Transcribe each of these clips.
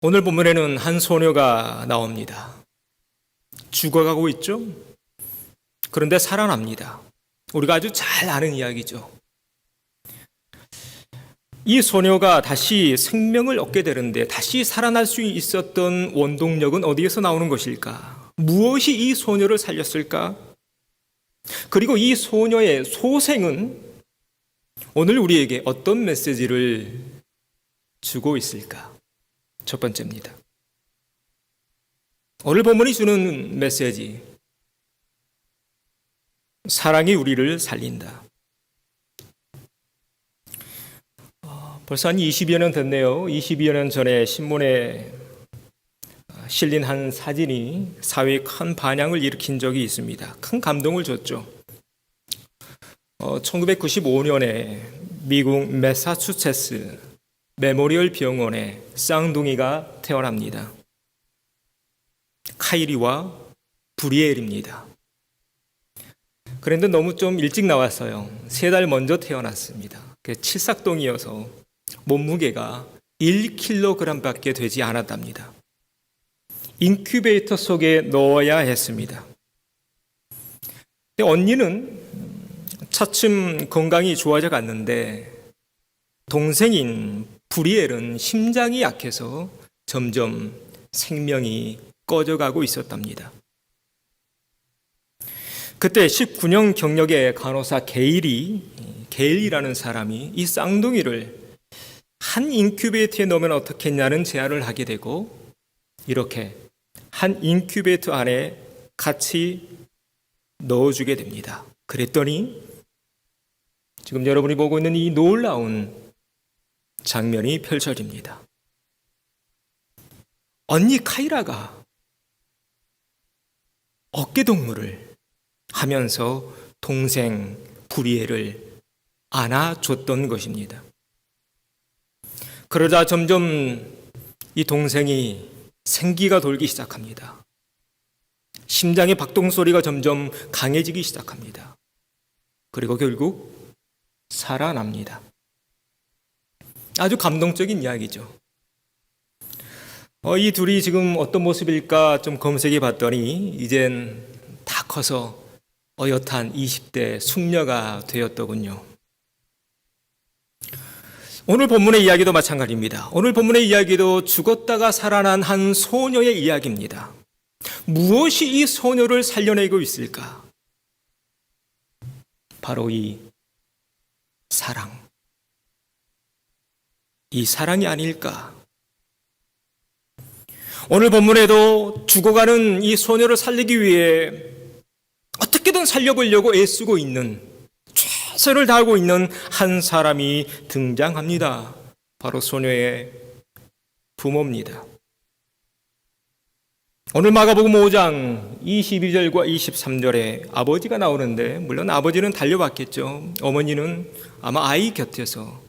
오늘 본문에는 한 소녀가 나옵니다. 죽어가고 있죠? 그런데 살아납니다. 우리가 아주 잘 아는 이야기죠. 이 소녀가 다시 생명을 얻게 되는데 다시 살아날 수 있었던 원동력은 어디에서 나오는 것일까? 무엇이 이 소녀를 살렸을까? 그리고 이 소녀의 소생은 오늘 우리에게 어떤 메시지를 주고 있을까? 첫 번째입니다. 오늘 본문이 주는 메시지, 사랑이 우리를 살린다. 벌써 한 20여 년 됐네요. 20여 년 전에 신문에 실린 한 사진이 사회에 큰 반향을 일으킨 적이 있습니다. 큰 감동을 줬죠. 1995년에 미국 매사추세츠 메모리얼 병원에 쌍둥이가 태어납니다. 카이리와 브리엘입니다. 그런데 너무 좀 일찍 나왔어요. 3달 먼저 태어났습니다. 칠삭동이어서 몸무게가 1kg밖에 되지 않았답니다. 인큐베이터 속에 넣어야 했습니다. 언니는 차츰 건강이 좋아져 갔는데 동생인 브리엘은 심장이 약해서 점점 생명이 꺼져가고 있었답니다. 그때 19년 경력의 간호사 게일이라는 사람이 이 쌍둥이를 한 인큐베이터에 넣으면 어떻겠냐는 제안을 하게 되고 이렇게 한 인큐베이터 안에 같이 넣어주게 됩니다. 그랬더니 지금 여러분이 보고 있는 이 놀라운 장면이 펼쳐집니다. 언니 카이라가 어깨동무를 하면서 동생 브리엘을 안아줬던 것입니다. 그러자 점점 이 동생이 생기가 돌기 시작합니다. 심장의 박동소리가 점점 강해지기 시작합니다. 그리고 결국 살아납니다. 아주 감동적인 이야기죠. 이 둘이 지금 어떤 모습일까 좀 검색해 봤더니 이젠 다 커서 어엿한 20대 숙녀가 되었더군요. 오늘 본문의 이야기도 마찬가지입니다. 오늘 본문의 이야기도 죽었다가 살아난 한 소녀의 이야기입니다. 무엇이 이 소녀를 살려내고 있을까? 바로 이 사랑. 이 사랑이 아닐까? 오늘 본문에도 죽어가는 이 소녀를 살리기 위해 어떻게든 살려보려고 애쓰고 있는, 최선을 다하고 있는 한 사람이 등장합니다. 바로 소녀의 부모입니다. 오늘 마가복음 5장 22절과 23절에 아버지가 나오는데 물론 아버지는 달려왔겠죠. 어머니는 아마 아이 곁에서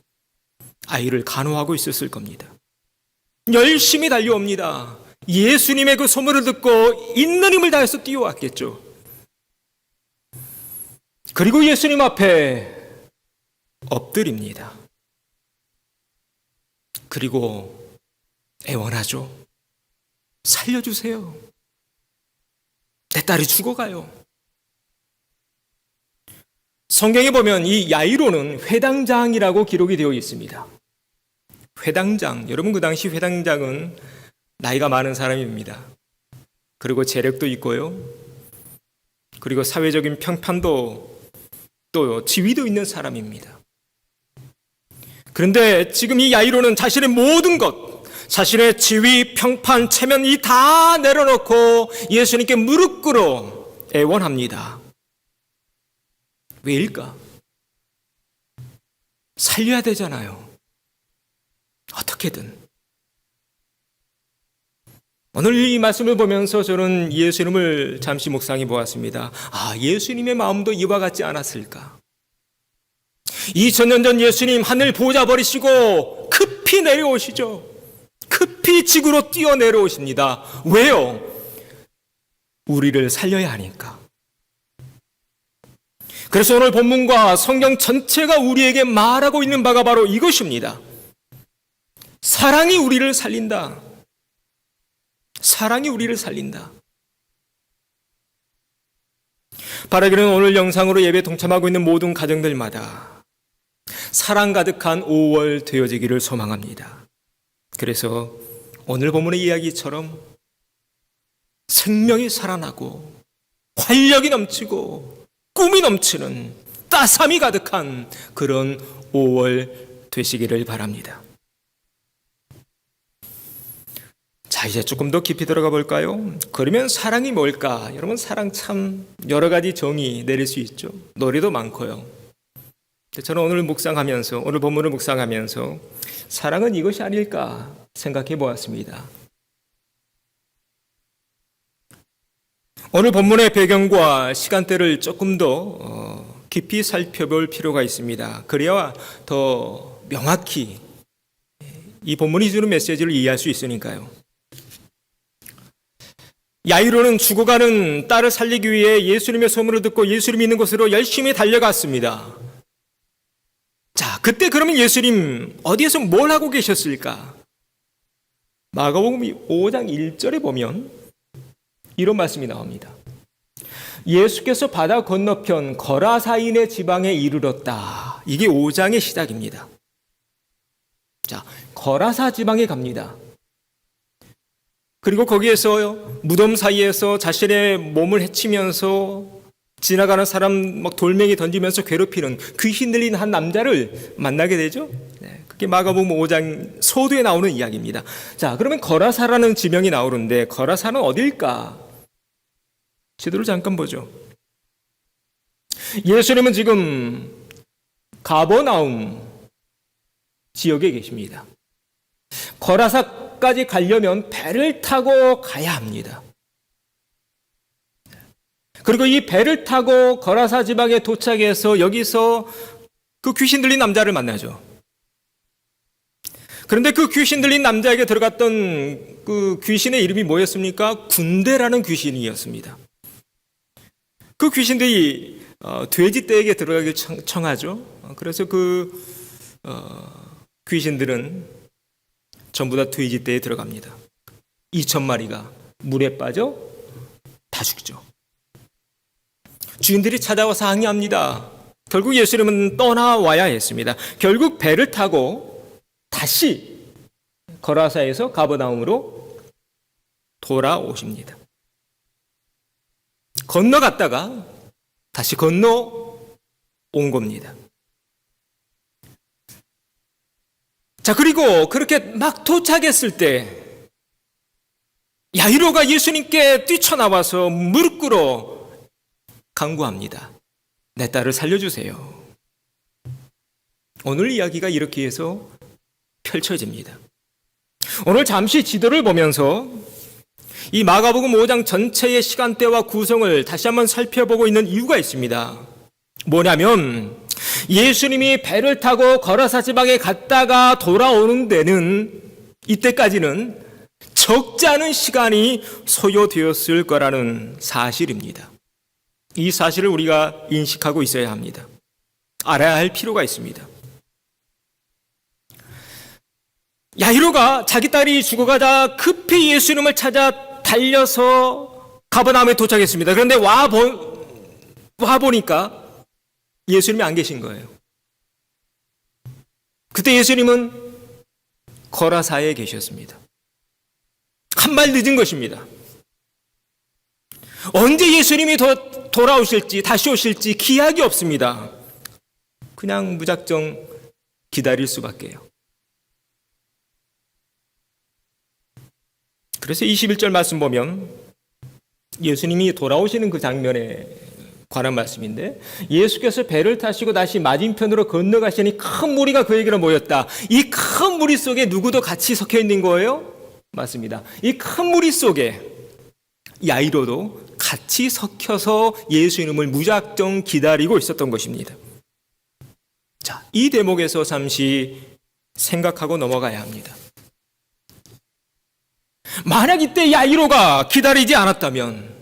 아이를 간호하고 있었을 겁니다. 열심히 달려옵니다. 예수님의 그 소문을 듣고 있는 힘을 다해서 뛰어왔겠죠. 그리고 예수님 앞에 엎드립니다. 그리고 애원하죠. 살려주세요. 내 딸이 죽어가요. 성경에 보면 이 야이로는 회당장이라고 기록이 되어 있습니다. 회당장, 여러분 그 당시 회당장은 나이가 많은 사람입니다. 그리고 재력도 있고요. 그리고 사회적인 평판도 또 지위도 있는 사람입니다. 그런데 지금 이 야이로는 자신의 모든 것, 자신의 지위, 평판, 체면 이 다 내려놓고 예수님께 무릎 꿇어 애원합니다. 왜일까? 살려야 되잖아요. 어떻게든. 오늘 이 말씀을 보면서 저는 예수님을 잠시 묵상해 보았습니다. 예수님의 마음도 이와 같지 않았을까? 2000년 전 예수님 하늘 보좌 버리시고 급히 내려오시죠. 급히 지구로 뛰어 내려오십니다. 왜요? 우리를 살려야 하니까. 그래서 오늘 본문과 성경 전체가 우리에게 말하고 있는 바가 바로 이것입니다. 사랑이 우리를 살린다. 사랑이 우리를 살린다. 바라기는 오늘 영상으로 예배 동참하고 있는 모든 가정들마다 사랑 가득한 5월 되어지기를 소망합니다. 그래서 오늘 본문의 이야기처럼 생명이 살아나고 활력이 넘치고 꿈이 넘치는 따삼이 가득한 그런 5월 되시기를 바랍니다. 자, 이제 조금 더 깊이 들어가 볼까요? 그러면 사랑이 뭘까? 여러분, 사랑 참 여러 가지 정의 내릴 수 있죠. 노래도 많고요. 저는 오늘 본문을 묵상하면서 사랑은 이것이 아닐까 생각해 보았습니다. 오늘 본문의 배경과 시간대를 조금 더 깊이 살펴볼 필요가 있습니다. 그래야 더 명확히 이 본문이 주는 메시지를 이해할 수 있으니까요. 야이로는 죽어가는 딸을 살리기 위해 예수님의 소문을 듣고 예수님 있는 곳으로 열심히 달려갔습니다. 자, 그때 그러면 예수님 어디에서 뭘 하고 계셨을까? 마가복음 5장 1절에 보면 이런 말씀이 나옵니다. 예수께서 바다 건너편 거라사인의 지방에 이르렀다. 이게 5장의 시작입니다. 자, 거라사 지방에 갑니다. 그리고 거기에서 무덤 사이에서 자신의 몸을 해치면서 지나가는 사람 막 돌멩이 던지면서 괴롭히는 귀신 들린 한 남자를 만나게 되죠. 그게 마가복음 5장 서두에 나오는 이야기입니다. 자, 그러면 거라사라는 지명이 나오는데 거라사는 어딜까? 지도를 잠깐 보죠. 예수님은 지금 가버나움 지역에 계십니다. 거라사까지 가려면 배를 타고 가야 합니다. 그리고 이 배를 타고 거라사 지방에 도착해서 여기서 그 귀신 들린 남자를 만나죠. 그런데 그 귀신 들린 남자에게 들어갔던 그 귀신의 이름이 뭐였습니까? 군대라는 귀신이었습니다. 그 귀신들이 돼지떼에게 들어가길 청하죠. 그래서 그 귀신들은 전부 다 돼지떼에 들어갑니다. 2,000마리가 물에 빠져 다 죽죠. 주인들이 찾아와서 항의합니다. 결국 예수님은 떠나와야 했습니다. 결국 배를 타고 다시 거라사에서 가버나움으로 돌아오십니다. 건너갔다가 다시 건너온 겁니다. 자, 그리고 그렇게 막 도착했을 때 야이로가 예수님께 뛰쳐나와서 무릎 꿇어 간구합니다. 내 딸을 살려주세요. 오늘 이야기가 이렇게 해서 펼쳐집니다. 오늘 잠시 지도를 보면서 이 마가복음 5장 전체의 시간대와 구성을 다시 한번 살펴보고 있는 이유가 있습니다. 뭐냐면 예수님이 배를 타고 거라사 지방에 갔다가 돌아오는 데는 이때까지는 적지 않은 시간이 소요되었을 거라는 사실입니다. 이 사실을 우리가 인식하고 있어야 합니다. 알아야 할 필요가 있습니다. 야이로가 자기 딸이 죽어가자 급히 예수님을 찾아 달려서 가버나움에 도착했습니다. 그런데 와보니까 예수님이 안 계신 거예요. 그때 예수님은 거라사에 계셨습니다. 한 발 늦은 것입니다. 언제 예수님이 돌아오실지 다시 오실지 기약이 없습니다. 그냥 무작정 기다릴 수밖에요. 그래서 21절 말씀 보면 예수님이 돌아오시는 그 장면에 관한 말씀인데 예수께서 배를 타시고 다시 맞은편으로 건너가시니 큰 무리가 그에게로 모였다. 이 큰 무리 속에 누구도 같이 섞여 있는 거예요? 맞습니다. 이 큰 무리 속에 야이로도 같이 섞여서 예수님을 무작정 기다리고 있었던 것입니다. 자, 이 대목에서 잠시 생각하고 넘어가야 합니다. 만약 이때 야이로가 기다리지 않았다면,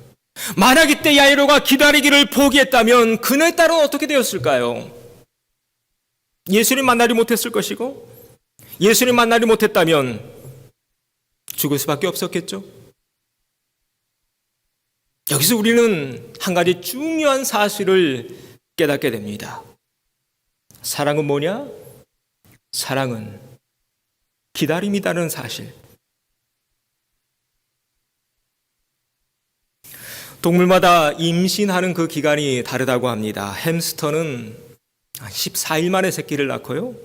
만약 이때 야이로가 기다리기를 포기했다면 그의 딸은 어떻게 되었을까요? 예수님 만나지 못했을 것이고, 예수님 만나지 못했다면 죽을 수밖에 없었겠죠. 여기서 우리는 한 가지 중요한 사실을 깨닫게 됩니다. 사랑은 뭐냐? 사랑은 기다림이라는 사실. 동물마다 임신하는 그 기간이 다르다고 합니다. 햄스터는 14일 만에 새끼를 낳고요.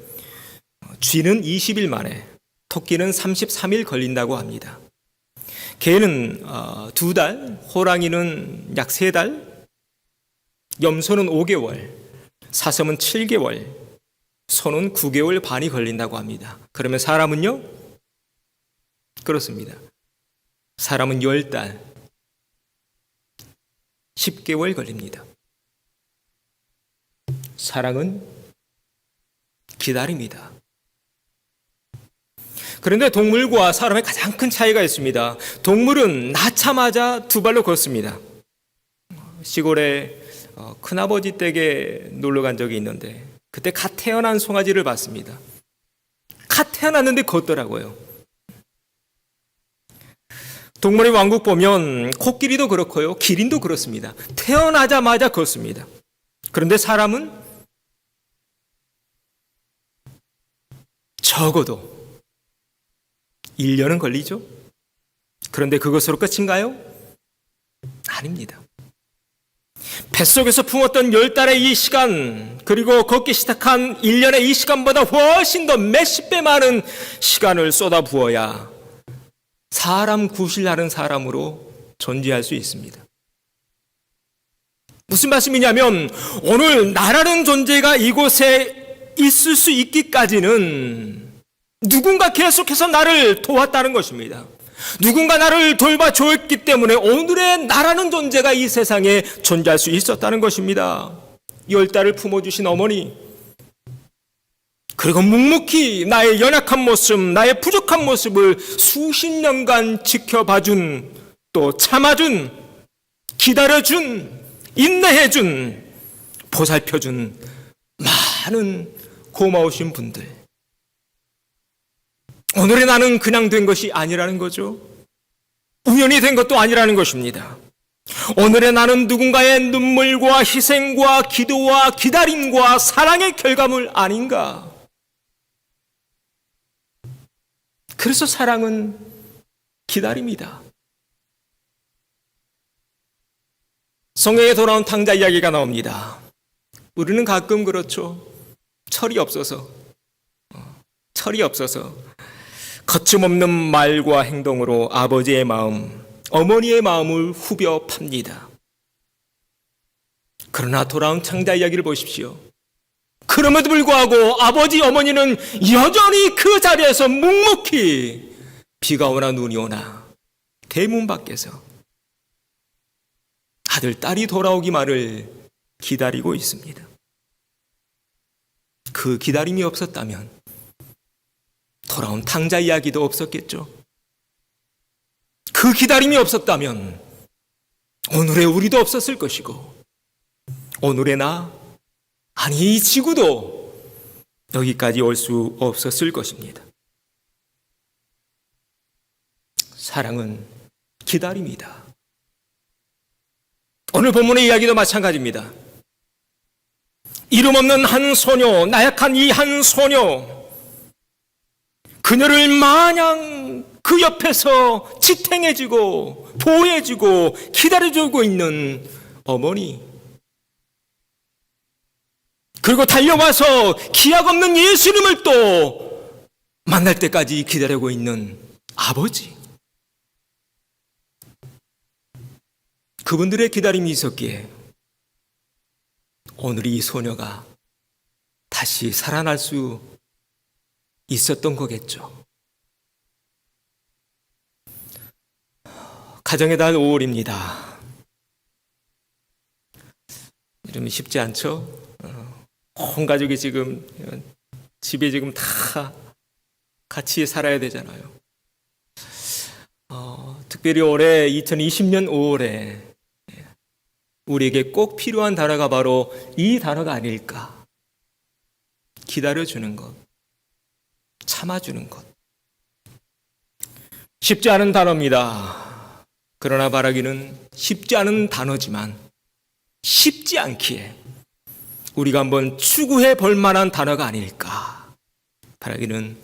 쥐는 20일 만에, 토끼는 33일 걸린다고 합니다. 개는 2달, 호랑이는 약 3달, 염소는 5개월, 사슴은 7개월, 소는 9개월 반이 걸린다고 합니다. 그러면 사람은요? 그렇습니다. 사람은 10달, 10개월 걸립니다. 사랑은 기다립니다. 그런데 동물과 사람의 가장 큰 차이가 있습니다. 동물은 낳자마자 2발로 걷습니다. 시골에 큰아버지 댁에 놀러 간 적이 있는데 그때 갓 태어난 송아지를 봤습니다. 갓 태어났는데 걷더라고요. 동물의 왕국 보면 코끼리도 그렇고요. 기린도 그렇습니다. 태어나자마자 걷습니다. 그런데 사람은 적어도 1년은 걸리죠. 그런데 그것으로 끝인가요? 아닙니다. 뱃속에서 품었던 10달의 이 시간, 그리고 걷기 시작한 1년의 이 시간보다 훨씬 더 몇십 배 많은 시간을 쏟아 부어야 사람 구실하는 사람으로 존재할 수 있습니다. 무슨 말씀이냐면 오늘 나라는 존재가 이곳에 있을 수 있기까지는 누군가 계속해서 나를 도왔다는 것입니다. 누군가 나를 돌봐줬기 때문에 오늘의 나라는 존재가 이 세상에 존재할 수 있었다는 것입니다. 10달을 품어주신 어머니, 그리고 묵묵히 나의 연약한 모습, 나의 부족한 모습을 수십 년간 지켜봐준, 또 참아준, 기다려준, 인내해준, 보살펴준 많은 고마우신 분들. 오늘의 나는 그냥 된 것이 아니라는 거죠. 우연히 된 것도 아니라는 것입니다. 오늘의 나는 누군가의 눈물과 희생과 기도와 기다림과 사랑의 결과물 아닌가? 그래서 사랑은 기다림이다. 성경에 돌아온 탕자 이야기가 나옵니다. 우리는 가끔 그렇죠. 철이 없어서 거침없는 말과 행동으로 아버지의 마음, 어머니의 마음을 후벼 팝니다. 그러나 돌아온 탕자 이야기를 보십시오. 그럼에도 불구하고 아버지, 어머니는 여전히 그 자리에서 묵묵히 비가 오나 눈이 오나 대문 밖에서 아들, 딸이 돌아오기만을 기다리고 있습니다. 그 기다림이 없었다면 돌아온 탕자 이야기도 없었겠죠. 그 기다림이 없었다면 오늘의 우리도 없었을 것이고 오늘의 나, 아니 이 지구도 여기까지 올 수 없었을 것입니다. 사랑은 기다림이다. 오늘 본문의 이야기도 마찬가지입니다. 이름 없는 한 소녀, 나약한 이 한 소녀, 그녀를 마냥 그 옆에서 지탱해주고 보호해주고 기다려주고 있는 어머니, 그리고 달려와서 기약 없는 예수님을 또 만날 때까지 기다리고 있는 아버지, 그분들의 기다림이 있었기에 오늘 이 소녀가 다시 살아날 수 있었던 거겠죠. 가정의 달 5월입니다. 이름이 쉽지 않죠? 온 가족이 지금 집에 지금 다 같이 살아야 되잖아요. 특별히 올해 2020년 5월에 우리에게 꼭 필요한 단어가 바로 이 단어가 아닐까. 기다려주는 것, 참아주는 것. 쉽지 않은 단어입니다. 그러나 바라기는 쉽지 않은 단어지만 쉽지 않기에 우리가 한번 추구해 볼 만한 단어가 아닐까. 바라기는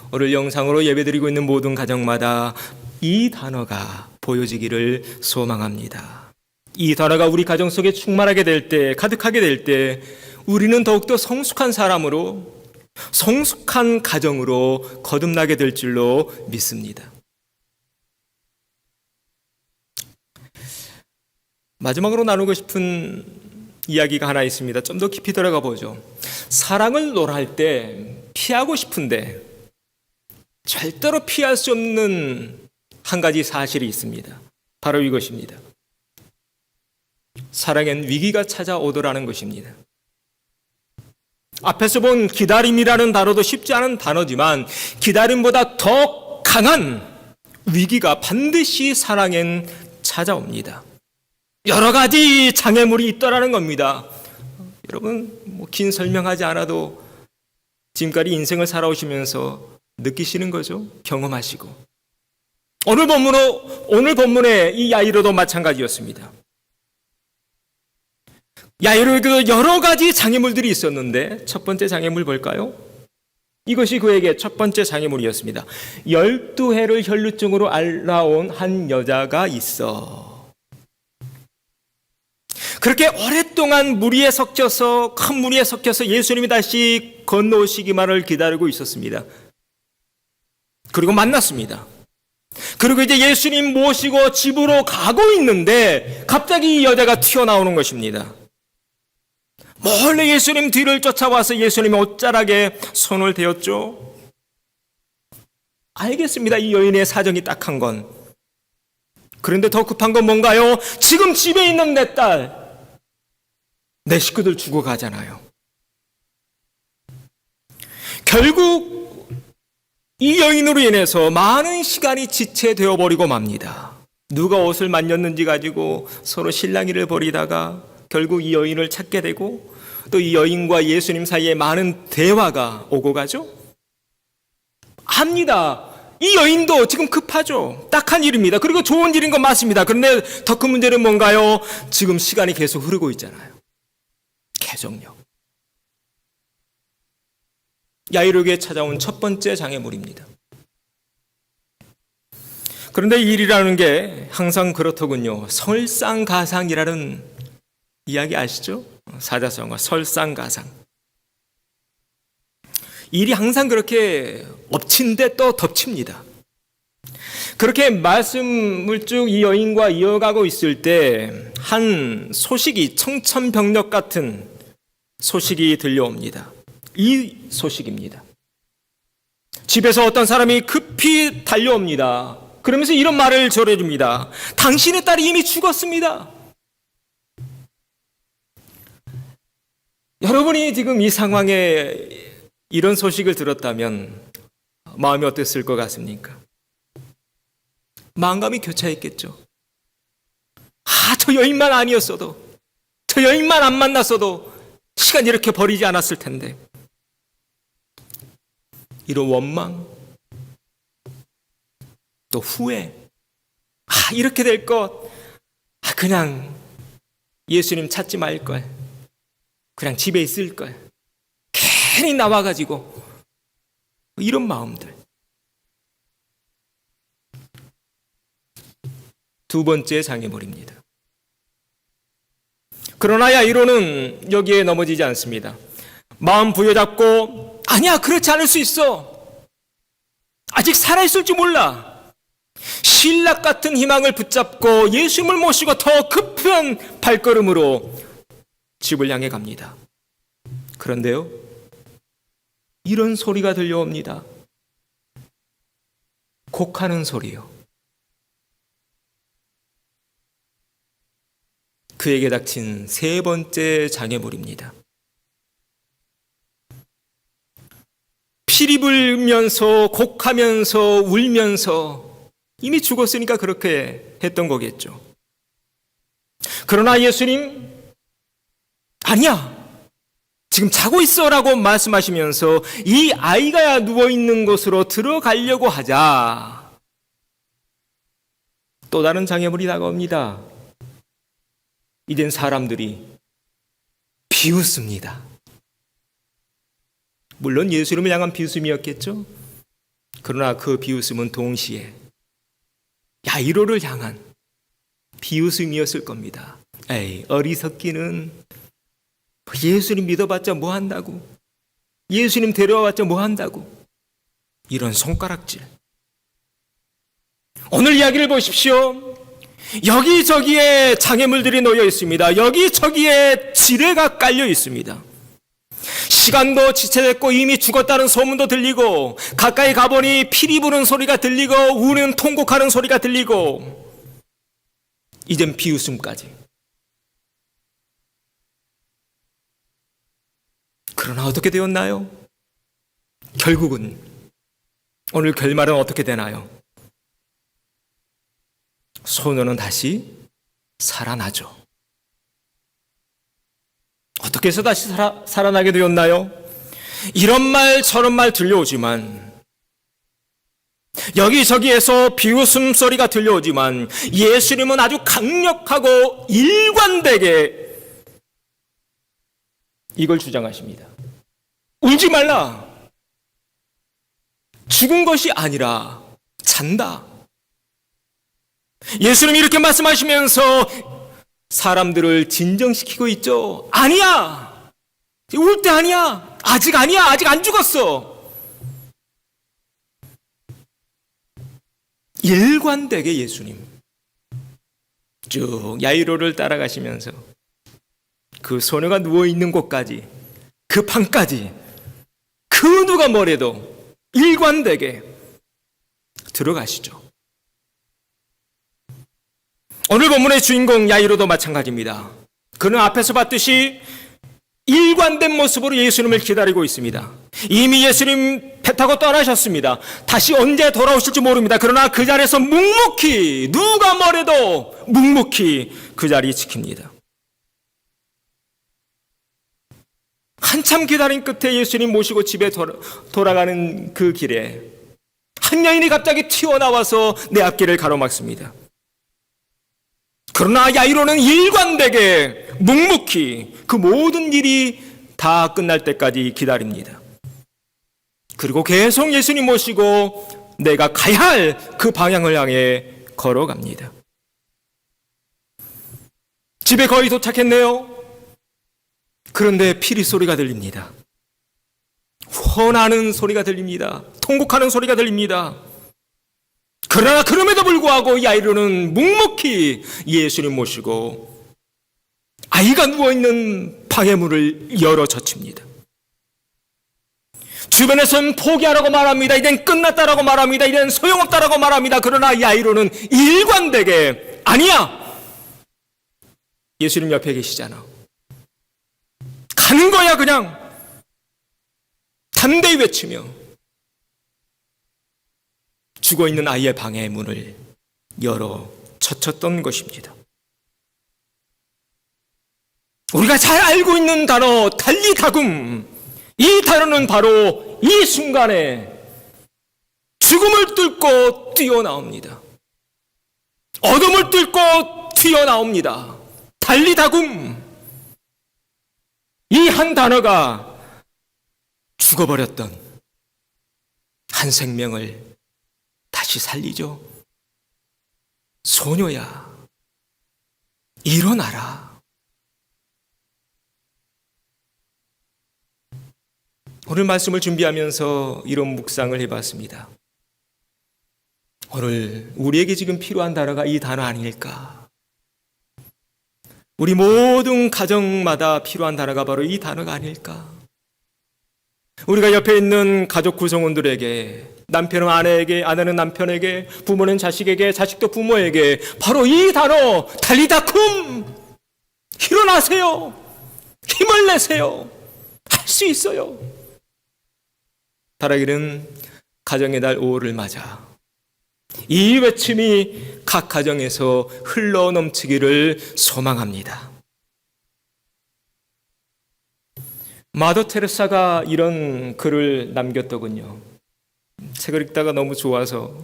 오늘 영상으로 예배드리고 있는 모든 가정마다 이 단어가 보여지기를 소망합니다. 이 단어가 우리 가정 속에 충만하게 될 때, 가득하게 될 때 우리는 더욱더 성숙한 사람으로, 성숙한 가정으로 거듭나게 될 줄로 믿습니다. 마지막으로 나누고 싶은 이야기가 하나 있습니다. 좀 더 깊이 들어가 보죠. 사랑을 논할 때 피하고 싶은데 절대로 피할 수 없는 한 가지 사실이 있습니다. 바로 이것입니다. 사랑엔 위기가 찾아오더라는 것입니다. 앞에서 본 기다림이라는 단어도 쉽지 않은 단어지만 기다림보다 더 강한 위기가 반드시 사랑엔 찾아옵니다. 여러 가지 장애물이 있더라는 겁니다. 여러분, 긴 설명하지 않아도 지금까지 인생을 살아오시면서 느끼시는 거죠. 경험하시고. 오늘 본문의 이 야이로도 마찬가지였습니다. 야이로에게도 여러 가지 장애물들이 있었는데 첫 번째 장애물 볼까요? 이것이 그에게 첫 번째 장애물이었습니다. 12해를 혈루증으로 앓아온 한 여자가 있어. 그렇게 오랫동안 큰 무리에 섞여서 예수님이 다시 건너오시기만을 기다리고 있었습니다. 그리고 만났습니다. 그리고 이제 예수님 모시고 집으로 가고 있는데 갑자기 이 여자가 튀어나오는 것입니다. 몰래 예수님 뒤를 쫓아와서 예수님의 옷자락에 손을 대었죠. 알겠습니다. 이 여인의 사정이 딱한 건. 그런데 더 급한 건 뭔가요? 지금 집에 있는 내 딸, 내 식구들 주고 가잖아요. 결국 이 여인으로 인해서 많은 시간이 지체되어 버리고 맙니다. 누가 옷을 만졌는지 가지고 서로 실랑이를 벌이다가 결국 이 여인을 찾게 되고 또 이 여인과 예수님 사이에 많은 대화가 오고 가죠. 압니다. 이 여인도 지금 급하죠. 딱한 일입니다. 그리고 좋은 일인 건 맞습니다. 그런데 더 큰 문제는 뭔가요? 지금 시간이 계속 흐르고 있잖아요. 계속요. 야이로에게 찾아온 첫 번째 장애물입니다. 그런데 이 일이라는 게 항상 그렇더군요. 설상가상이라는 이야기 아시죠? 사자성어 설상가상. 일이 항상 그렇게 엎친 데 또 덮칩니다. 그렇게 말씀을 쭉 이 여인과 이어가고 있을 때 한 소식이 청천벽력 같은 소식이 들려옵니다. 이 소식입니다. 집에서 어떤 사람이 급히 달려옵니다. 그러면서 이런 말을 전해줍니다. 당신의 딸이 이미 죽었습니다. 여러분이 지금 이 상황에 이런 소식을 들었다면 마음이 어땠을 것 같습니까? 마음감이 교차했겠죠. 저 여인만 아니었어도, 저 여인만 안 만났어도 시간 이렇게 버리지 않았을 텐데. 이런 원망, 또 후회, 이렇게 될 것, 그냥 예수님 찾지 말걸, 그냥 집에 있을걸, 괜히 나와가지고, 이런 마음들. 두 번째 장애물입니다. 그러나 야이로는 여기에 넘어지지 않습니다. 마음 부여잡고 아니야, 그렇지 않을 수 있어. 아직 살아있을지 몰라. 신락 같은 희망을 붙잡고 예수님을 모시고 더 급한 발걸음으로 집을 향해 갑니다. 그런데요, 이런 소리가 들려옵니다. 곡하는 소리요. 그에게 닥친 세 번째 장애물입니다. 피리 불면서 곡하면서 울면서 이미 죽었으니까 그렇게 했던 거겠죠. 그러나 예수님, 아니야, 지금 자고 있어라고 말씀하시면서 이 아이가 누워있는 곳으로 들어가려고 하자. 또 다른 장애물이 다가옵니다. 이젠 사람들이 비웃습니다. 물론 예수님을 향한 비웃음이었겠죠. 그러나 그 비웃음은 동시에 야이로를 향한 비웃음이었을 겁니다. 에이, 어리석기는, 예수님 믿어봤자 뭐 한다고, 예수님 데려와봤자 뭐 한다고, 이런 손가락질. 오늘 이야기를 보십시오. 여기저기에 장애물들이 놓여 있습니다. 여기저기에 지뢰가 깔려 있습니다. 시간도 지체됐고 이미 죽었다는 소문도 들리고, 가까이 가보니 피리 부는 소리가 들리고, 우는 통곡하는 소리가 들리고, 이젠 비웃음까지. 그러나 어떻게 되었나요? 결국은 오늘 결말은 어떻게 되나요? 소녀는 다시 살아나죠. 어떻게 해서 다시 살아나게 되었나요? 이런 말 저런 말 들려오지만, 여기저기에서 비웃음 소리가 들려오지만, 예수님은 아주 강력하고 일관되게 이걸 주장하십니다. 울지 말라. 죽은 것이 아니라 잔다. 예수님이 이렇게 말씀하시면서 사람들을 진정시키고 있죠. 아니야. 울 때 아니야. 아직 아니야. 아직 안 죽었어. 일관되게 예수님 쭉 야이로를 따라가시면서 그 소녀가 누워있는 곳까지, 그 방까지, 그 누가 뭐래도 일관되게 들어가시죠. 오늘 본문의 주인공 야이로도 마찬가지입니다. 그는 앞에서 봤듯이 일관된 모습으로 예수님을 기다리고 있습니다. 이미 예수님 배 타고 떠나셨습니다. 다시 언제 돌아오실지 모릅니다. 그러나 그 자리에서 묵묵히, 누가 뭐래도 묵묵히 그 자리 지킵니다. 한참 기다린 끝에 예수님 모시고 집에 돌아가는 그 길에 한 여인이 갑자기 튀어나와서 내 앞길을 가로막습니다. 그러나 야이로는 일관되게 묵묵히 그 모든 일이 다 끝날 때까지 기다립니다. 그리고 계속 예수님 모시고 내가 가야 할 그 방향을 향해 걸어갑니다. 집에 거의 도착했네요. 그런데 피리 소리가 들립니다. 화나는 소리가 들립니다. 통곡하는 소리가 들립니다. 그러나 그럼에도 불구하고 야이로는 묵묵히 예수님 모시고 아이가 누워있는 방의 문을 열어 젖힙니다. 주변에서는 포기하라고 말합니다. 이젠 끝났다라고 말합니다. 이젠 소용없다라고 말합니다. 그러나 야이로는 일관되게 아니야. 예수님 옆에 계시잖아. 가는 거야 그냥. 담대히 외치며 죽어있는 아이의 방의 문을 열어 젖혔던 것입니다. 우리가 잘 알고 있는 단어 달리다굼, 이 단어는 바로 이 순간에 죽음을 뚫고 뛰어나옵니다. 어둠을 뚫고 튀어나옵니다. 달리다굼, 이 한 단어가 죽어버렸던 한 생명을 다시 살리죠. 소녀야, 일어나라. 오늘 말씀을 준비하면서 이런 묵상을 해봤습니다. 오늘 우리에게 지금 필요한 단어가 이 단어 아닐까? 우리 모든 가정마다 필요한 단어가 바로 이 단어가 아닐까? 우리가 옆에 있는 가족 구성원들에게, 남편은 아내에게, 아내는 남편에게, 부모는 자식에게, 자식도 부모에게 바로 이 단어 달리다쿰, 일어나세요. 힘을 내세요. 할 수 있어요. 바라기는 가정의 달 5월을 맞아 이 외침이 각 가정에서 흘러 넘치기를 소망합니다. 마더 테레사가 이런 글을 남겼더군요. 책을 읽다가 너무 좋아서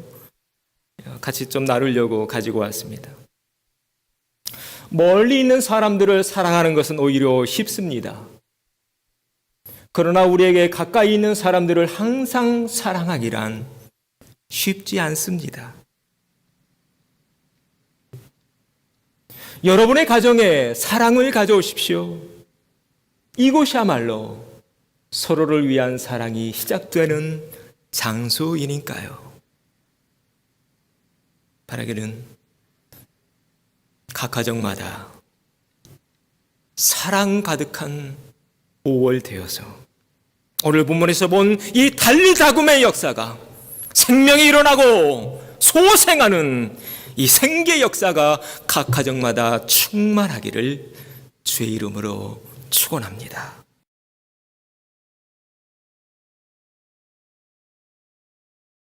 같이 좀 나누려고 가지고 왔습니다. 멀리 있는 사람들을 사랑하는 것은 오히려 쉽습니다. 그러나 우리에게 가까이 있는 사람들을 항상 사랑하기란 쉽지 않습니다. 여러분의 가정에 사랑을 가져오십시오. 이곳이야말로 서로를 위한 사랑이 시작되는 장소이니까요. 바라기는 각 가정마다 사랑 가득한 5월 되어서 오늘 본문에서 본 이 달리다굼의 역사가 생명이 일어나고 소생하는 이 생계 역사가 각 가정마다 충만하기를 주의 이름으로 축원합니다.